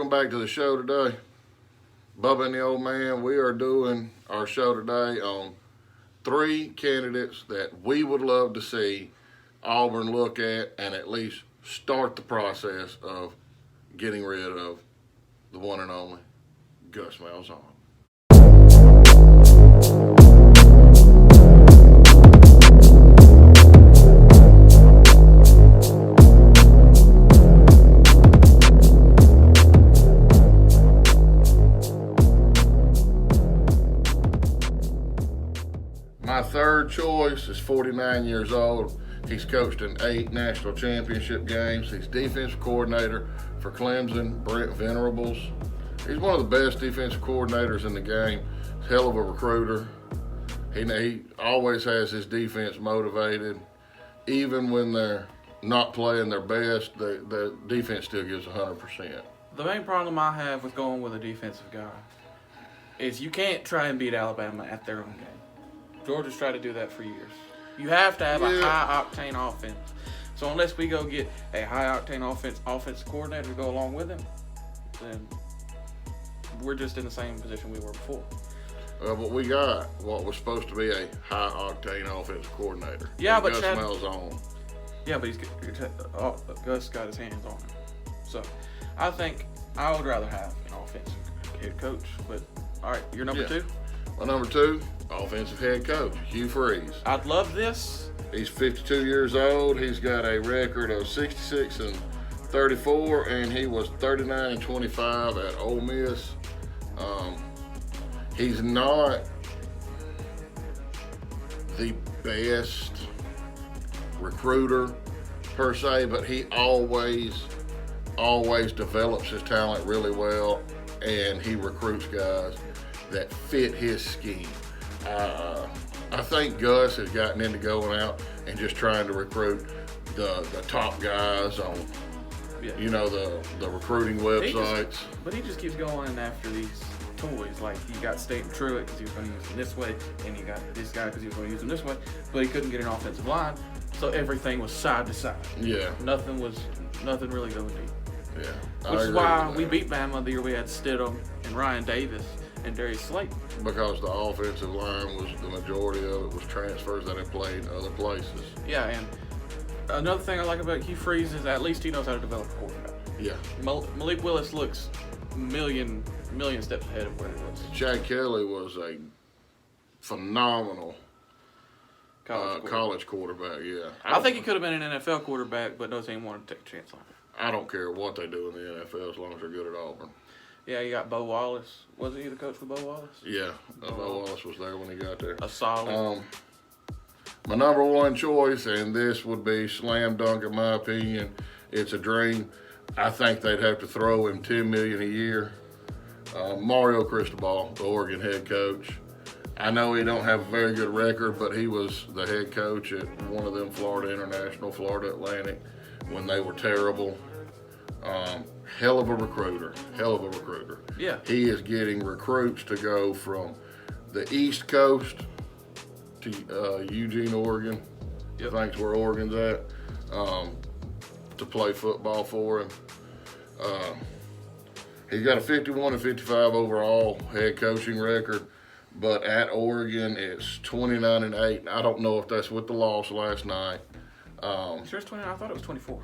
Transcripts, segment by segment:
welcome back to the show today. Bubba and the Old Man, we are doing our show today on 3 candidates that we would love to see Auburn look at and at least start the process of getting rid of the one and only Gus Malzahn. My third choice is 49 years old. He's coached in 8 national championship games. He's defensive coordinator for Clemson, Brent Venables. He's one of the best defensive coordinators in the game. Hell of a recruiter. He always has his defense motivated. Even when they're not playing their best, the defense still gives 100%. The main problem I have with going with a defensive guy is you can't try and beat Alabama at their own game. Georgia's tried to do that for years. You have to have a high-octane offense. So unless we go get a high-octane offensive coordinator to go along with him, then we're just in the same position we were before. But we got what was supposed to be a high-octane offensive coordinator. Yeah, but Gus Malzahn. Yeah, but Gus got his hands on him. So I think I would rather have an offensive head coach. But all right, you're number 2. My number 2, offensive head coach, Hugh Freeze. I'd love this. He's 52 years old. He's got a record of 66-34, and he was 39-25 at Ole Miss. He's not the best recruiter per se, but he always develops his talent really well, and he recruits guys that fit his scheme. I think Gus has gotten into going out and just trying to recruit the top guys on, the recruiting websites. But he just keeps going after these toys. Like, you got Staten Truitt because he was going to use him this way, and you got this guy because he was going to use him this way, but he couldn't get an offensive line, so everything was side to side. Yeah. Nothing really going deep. Yeah. Which is why we beat Bama the year we had Stidham and Ryan Davis and Darius Slayton. Because the offensive line was, the majority of it was transfers that had played other places. Yeah, and another thing I like about Hugh Freeze is at least he knows how to develop a quarterback. Yeah. Malik Willis looks million steps ahead of where he was. Chad Kelly was a phenomenal college quarterback, yeah. I think he could have been an NFL quarterback, but no team wanted to take a chance on him. I don't care what they do in the NFL as long as they're good at Auburn. Yeah, you got Bo Wallace. Wasn't he the coach for Bo Wallace? Yeah, Bo Wallace was there when he got there. A solid. My number 1 choice, and this would be slam dunk in my opinion, it's a dream. I think they'd have to throw him $10 million a year. Mario Cristobal, the Oregon head coach. I know he don't have a very good record, but he was the head coach at one of them Florida International, Florida Atlantic, when they were terrible. Hell of a recruiter. Yeah. He is getting recruits to go from the East Coast to Eugene, Oregon. Yep. I think's where Oregon's at, to play football for him. He's got a 51-55 overall head coaching record, but at Oregon it's 29-8. I don't know if that's with the loss last night. Sure it's 20. I thought it was 24.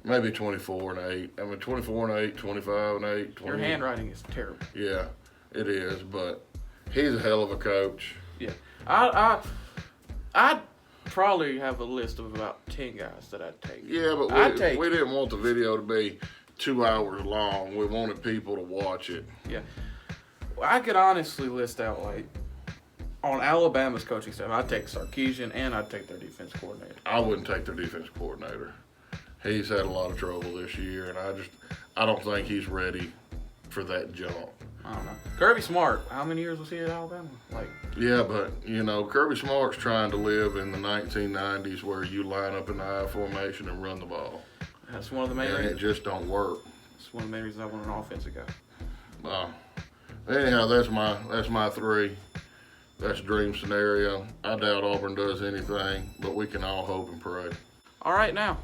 Maybe 24-8. I mean, 24-8, 25-8. 20. Your handwriting is terrible. Yeah, it is, but he's a hell of a coach. Yeah. I'd probably have a list of about 10 guys that I'd take. Yeah, but we didn't want the video to be 2 hours long. We wanted people to watch it. Yeah. I could honestly list out, like, on Alabama's coaching staff, I'd take Sarkisian and I'd take their defense coordinator. I wouldn't take their defense coordinator. He's had a lot of trouble this year, and I don't think he's ready for that jump. I don't know. Kirby Smart, how many years was he at Alabama? Yeah, but, Kirby Smart's trying to live in the 1990s where you line up in the I formation and run the ball. That's one of the main reasons. And it just don't work. It's one of the main reasons I want an offensive guy. Anyhow, that's my 3. That's dream scenario. I doubt Auburn does anything, but we can all hope and pray. All right, now,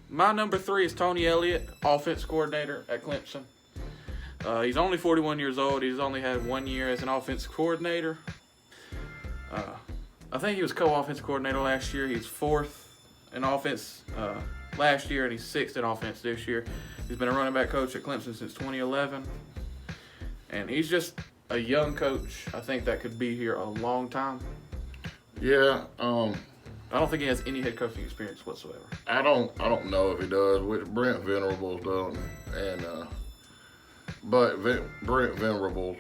my number 3 is Tony Elliott, offense coordinator at Clemson. He's only 41 years old. He's only had 1 year as an offensive coordinator. I think he was co-offensive coordinator last year. He's 4th in offense last year, and he's 6th in offense this year. He's been a running back coach at Clemson since 2011. And he's just a young coach. I think that could be here a long time. Yeah. I don't think he has any head coaching experience whatsoever. I don't know if he does. Brent Venerables doesn't, and but Brent Venerables,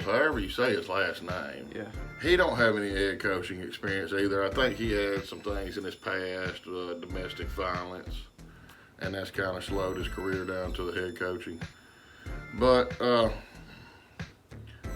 however you say his last name. Yeah. He don't have any head coaching experience either. I think he had some things in his past, domestic violence, and that's kind of slowed his career down to the head coaching. But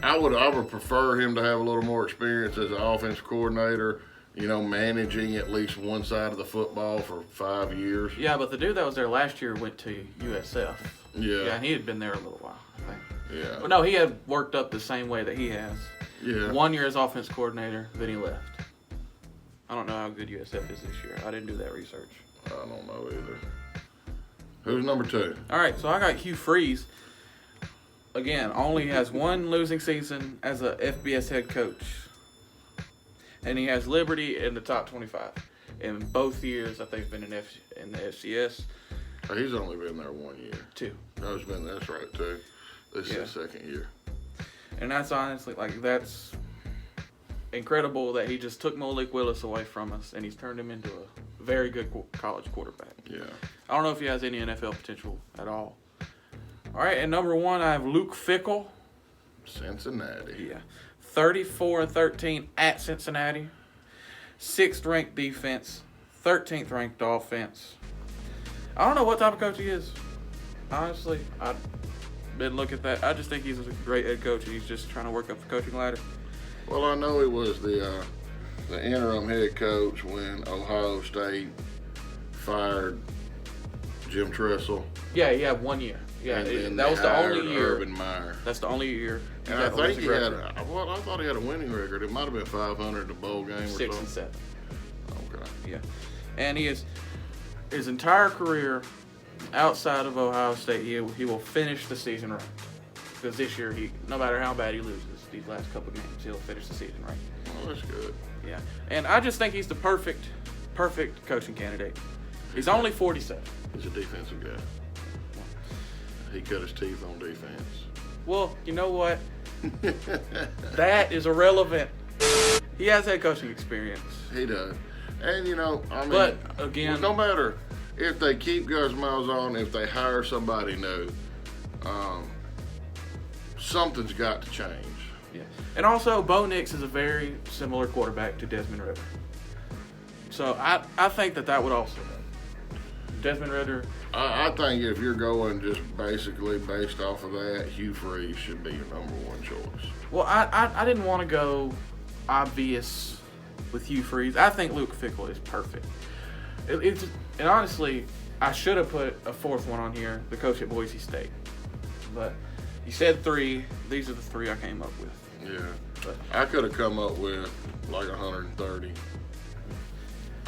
I would prefer him to have a little more experience as an offensive coordinator, managing at least one side of the football for 5 years. Yeah, but the dude that was there last year went to USF. Yeah. Yeah, and he had been there a little while, I think. Yeah. But no, he had worked up the same way that he has. Yeah. 1 year as offensive coordinator, then he left. I don't know how good USF is this year. I didn't do that research. I don't know either. Who's number 2? All right, so I got Hugh Freeze. Again, only has 1 losing season as a FBS head coach. And he has Liberty in the top 25. In both years that they've been in the FCS. He's only been there 1 year. 2. No, that's right, 2. This is his second year. And that's honestly, that's incredible that he just took Malik Willis away from us and he's turned him into a very good college quarterback. Yeah. I don't know if he has any NFL potential at all. All right, and number 1, I have Luke Fickell. Cincinnati. Yeah. 34-13 at Cincinnati. 6th ranked defense. 13th ranked offense. I don't know what type of coach he is. Honestly, I didn't look at that. I just think he's a great head coach. He's just trying to work up the coaching ladder. Well, I know he was the interim head coach when Ohio State fired Jim Tressel. Yeah, he had 1 year. Yeah, that was the only year. Urban Meyer. That's the only year. And I think he had. I thought he had a winning record. It might have been 500 in the bowl game or 6 something. and 7. Okay. Yeah, and his entire career outside of Ohio State, he will finish the season ranked. Because this year, no matter how bad he loses these last couple games, he'll finish the season ranked. Well, that's good. Yeah, and I just think he's the perfect coaching candidate. He's only 47. He's a defensive guy. He cut his teeth on defense. Well, you know what? That is irrelevant. He has head coaching experience. He does. And, but again, no matter if they keep Gus Malzahn, if they hire somebody new, something's got to change. Yeah. And also, Bo Nix is a very similar quarterback to Desmond Ridder. So I think that would also help. Desmond Ridder. I think if you're going just basically based off of that, Hugh Freeze should be your number 1 choice. Well, I didn't want to go obvious with Hugh Freeze. I think Luke Fickell is perfect. And honestly, I should have put a 4th one on here, the coach at Boise State. But you said 3. These are the 3 I came up with. Yeah. But I could have come up with like 130.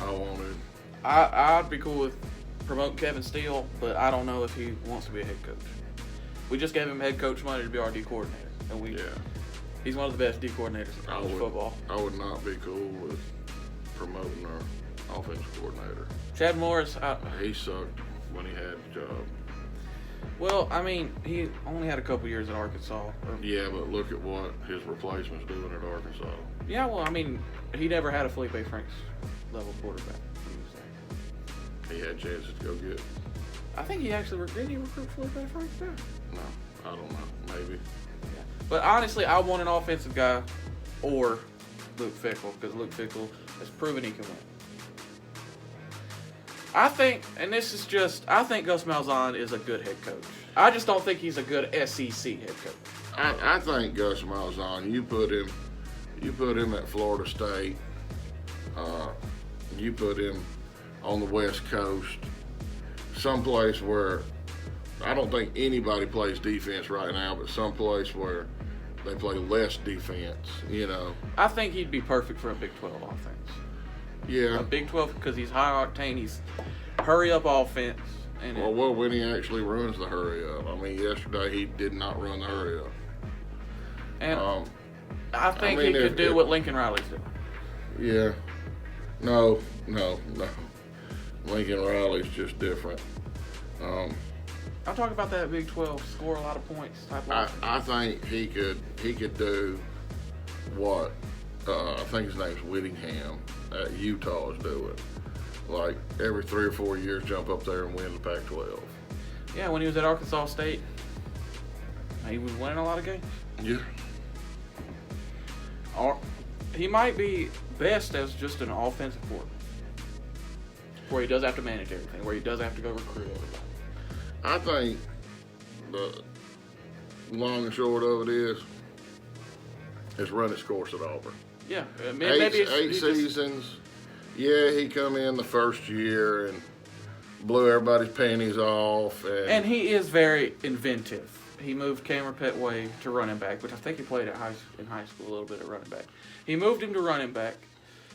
I wanted. I'd be cool with promoting Kevin Steele, but I don't know if he wants to be a head coach. We just gave him head coach money to be our D coordinator, and he's one of the best D coordinators in college football. I would not be cool with promoting our offensive coordinator. Chad Morris, he sucked when he had the job. Well, I mean, he only had a couple years at Arkansas. Yeah, but look at what his replacement's doing at Arkansas. Yeah, well, I mean, he never had a Felipe Franks level quarterback. He had chances to go get. I think he actually did he recruit Felipe Franks too? No, I don't know. Maybe. Yeah. But honestly, I want an offensive guy or Luke Fickell because Luke Fickell has proven he can win. I think Gus Malzahn is a good head coach. I just don't think he's a good SEC head coach. I think Gus Malzahn, you put him at Florida State. You put him on the West Coast, someplace where I don't think anybody plays defense right now, but someplace where they play less defense, I think he'd be perfect for a Big 12 offense. Yeah. A Big 12 because he's high octane, he's hurry up offense, Well, when he actually runs the hurry up. I mean, yesterday he did not run the hurry up. And I think he could do what Lincoln Riley's doing. Yeah. No. Lincoln Riley's just different. I'm talking about that Big 12 score a lot of points type of. I think he could do what I think his name's Whittingham at Utah is doing. Like every 3 or 4 years, jump up there and win the Pac-12. Yeah, when he was at Arkansas State, he was winning a lot of games. Yeah. Or he might be best as just an offensive coordinator, where he does have to manage everything, where he does have to go recruit everybody. I think the long and short of it is run its course at Auburn. Yeah, maybe eight seasons. Yeah, he come in the first year and blew everybody's panties off. And he is very inventive. He moved Cameron Petway to running back, which I think he played in high school a little bit at running back. He moved him to running back.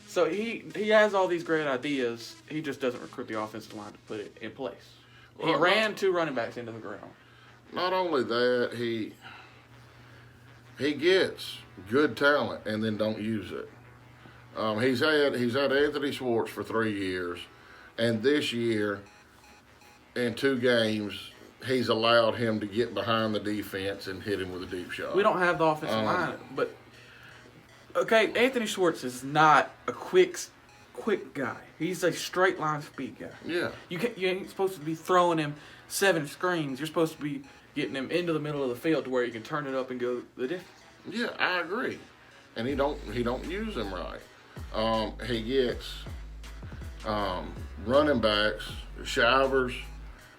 So he has all these great ideas. He just doesn't recruit the offensive line to put it in place. He ran 2 running backs into the ground. Not only that, he gets good talent and then don't use it. He's had Anthony Schwartz for 3 years, and this year, in 2 games, he's allowed him to get behind the defense and hit him with a deep shot. We don't have the offensive line, but okay, Anthony Schwartz is not a quick guy. He's a straight line speed guy. Yeah. You ain't supposed to be throwing him 7 screens. You're supposed to be getting him into the middle of the field to where you can turn it up and go the distance. Yeah, I agree. And he don't use him right. He gets running backs, Shivers.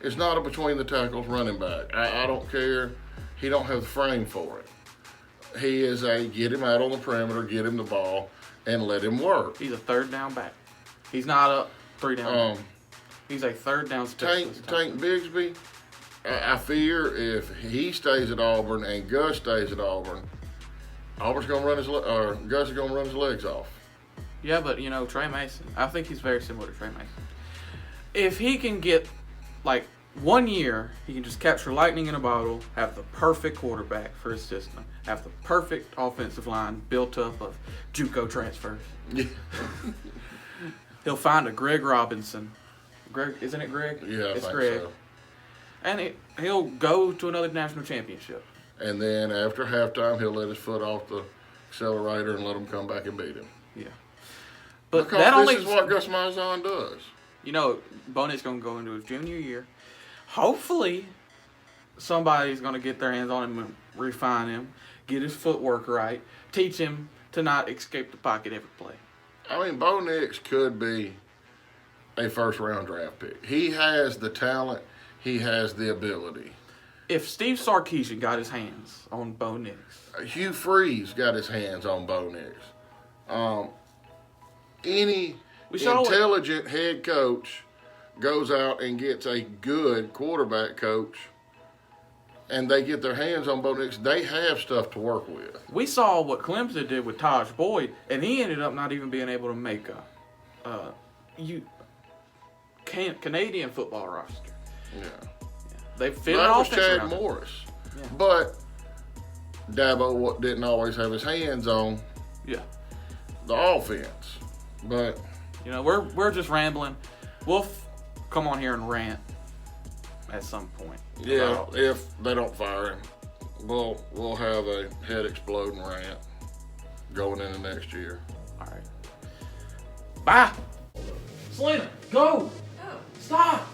It's not a between the tackles running back. I don't care. He don't have the frame for it. He is a get him out on the perimeter, get him the ball, and let him work. He's a 3rd down back. He's not a 3 down back. He's a 3rd down specialist. Tank Bigsby, I fear if he stays at Auburn and Gus stays at Auburn, Gus is going to run his legs off. Yeah, but Trey Mason, I think he's very similar to Trey Mason. If he can get 1 year, he can just capture lightning in a bottle, have the perfect quarterback for his system, have the perfect offensive line built up of JUCO transfers. Yeah. He'll find a Greg Robinson. Greg, isn't it Greg? Yeah, it's I think Greg. so. And he'll go to another national championship. And then after halftime, he'll let his foot off the accelerator and let him come back and beat him. Yeah. But because this is what Gus Malzahn does. Bo Nick's going to go into his junior year. Hopefully, somebody's going to get their hands on him and refine him, get his footwork right, teach him to not escape the pocket every play. I mean, Bo Nix could be a first-round draft pick. He has the talent. He has the ability. If Steve Sarkisian got his hands on Bo Nix. Hugh Freeze got his hands on Bo Nix. Any intelligent head coach goes out and gets a good quarterback coach and they get their hands on Bo Nix, they have stuff to work with. We saw what Clemson did with Taj Boyd, and he ended up not even being able to make a Canadian football roster. Yeah. They fit that an was offense Chad around Morris. Yeah. But Dabo didn't always have his hands on the offense. But we're just rambling. We'll come on here and rant at some point. Yeah, if they don't fire him, we'll have a head exploding rant going into next year. All right. Bye. Selena, go. Oh. Stop.